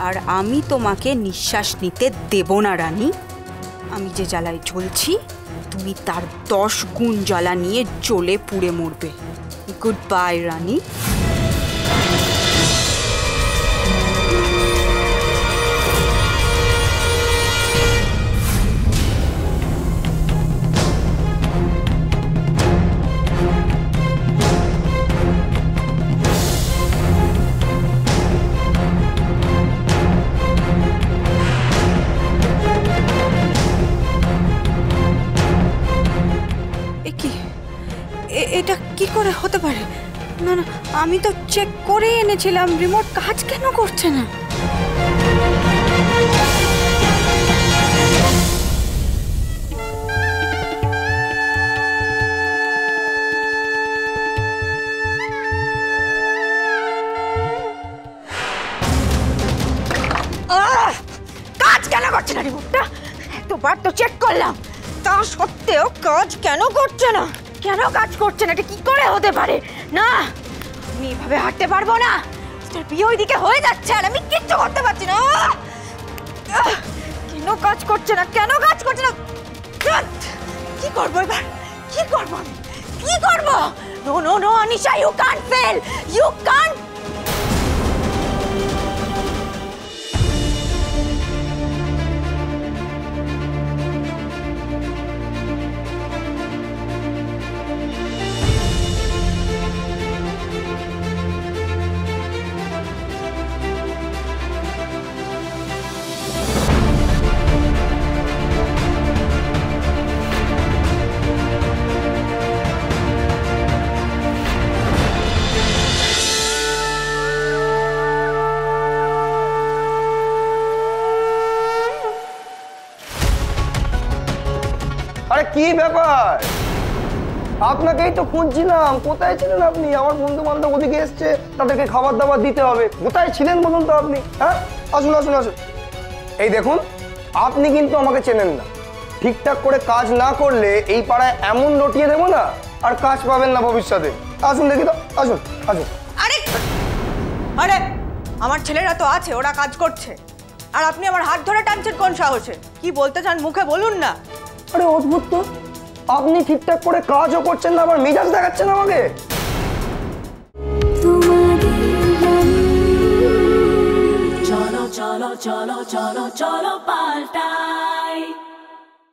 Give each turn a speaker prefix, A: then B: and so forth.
A: আর আমি তোমাকে নিঃশ্বাস নিতে দেব না রানী। আমি যে জ্বালায় জ্বলছি তুমি তার 10 গুণ জ্বালা নিয়ে জ্বলে পুড়ে মরবে। গুড বাই রানী। এটা কি করে হতে পারে? না না, আমি তো চেক করে এনেছিলাম, রিমোট কাজ কেন করছে না? কাজ কেন করছে না রিমোটটা? এতবার তো চেক করলাম, তা সত্ত্বেও কাজ কেন করছে না? কেন কাজ করছে না? এটা কি করে হতে পারে? না, আমি এভাবে হাঁটতে পারবো না। তোর বিয়ে ওইদিকে হয়ে যাচ্ছে আর আমি কিচ্ছু করতে পারছি না। কেন কাজ করছে না? কেন কাজ করছে না? কি করবো এবার? কি করবো? কি করবো? No no no Anisha, you can't fail, you can't.
B: আরে কি ব্যাপার? আপনাকেই তো খুঁজছিলাম, কোথায় ছিলেন আপনি? আমার বন্ধু বান্ধব ওদিকে এসছে, তাদেরকে খাবার দাবার দিতে হবে। কোথায় ছিলেন বলুন তো আপনি? হ্যাঁ, আসুন আসুন আসুন। এই দেখুন, আপনি কিন্তু আমাকে চেনেন না। ঠিকঠাক করে কাজ না করলে এই পাড়ায় এমন লটিয়ে দেবো না, আর কাজ পাবেন না ভবিষ্যতে। আসুন দেখি তো, আসুন আসুন।
C: আরে আরে, আমার ছেলেরা তো আছে, ওরা কাজ করছে, আর আপনি আমার হাত ধরে টানছেন কোন সাহসে? কি বলতে চান মুখে বলুন না।
B: আরে অদ্ভুত তো, আপনি ঠিকঠাক করে কাজও করছেন না, আবার মেজাজ দেখাচ্ছেন আমাকে।
D: চলো চলো চলো চলো চলো পাল্টাই।